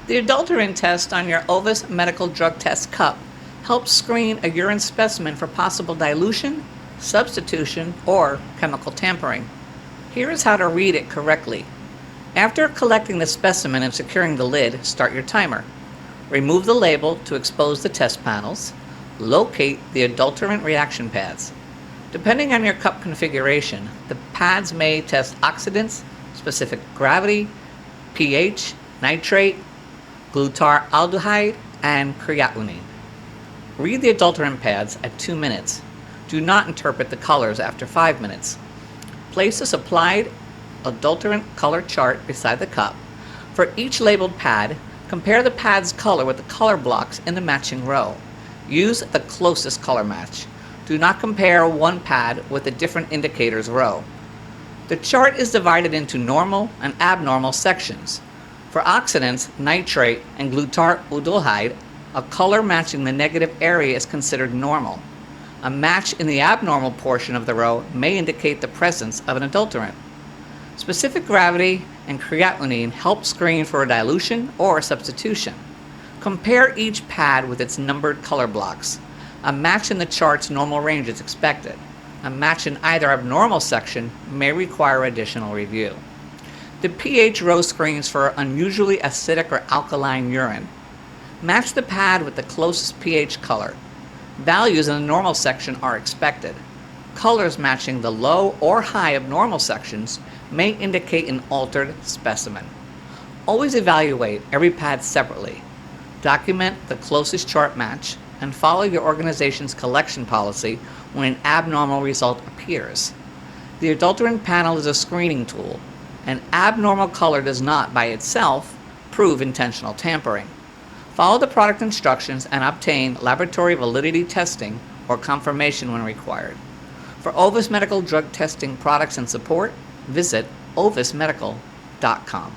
The adulterant test on your OVUS Medical Drug Test cup helps screen a urine specimen for possible dilution, substitution, or chemical tampering. Here is how to read it correctly. After collecting the specimen and securing the lid, start your timer. Remove the label to expose the test panels. Locate the adulterant reaction pads. Depending on your cup configuration, the pads may test oxidants, specific gravity, pH, nitrate, Glutaraldehyde, and creatinine. Read the adulterant pads at 2 minutes. Do not interpret the colors after 5 minutes. Place a supplied adulterant color chart beside the cup. For each labeled pad, compare the pad's color with the color blocks in the matching row. Use the closest color match. Do not compare one pad with a different indicator's row. The chart is divided into normal and abnormal sections. For oxidants, nitrate and glutaraldehyde, a color matching the negative area is considered normal. A match in the abnormal portion of the row may indicate the presence of an adulterant. Specific gravity and creatinine help screen for a dilution or substitution. Compare each pad with its numbered color blocks. A match in the chart's normal range is expected. A match in either abnormal section may require additional review. The pH row screens for unusually acidic or alkaline urine. Match the pad with the closest pH color. Values in the normal section are expected. Colors matching the low or high of normal sections may indicate an altered specimen. Always evaluate every pad separately. Document the closest chart match and follow your organization's collection policy when an abnormal result appears. The adulterant panel is a screening tool. An abnormal color does not, by itself, prove intentional tampering. Follow the product instructions and obtain laboratory validity testing or confirmation when required. For OVUS Medical drug testing products and support, visit ovusmedical.com.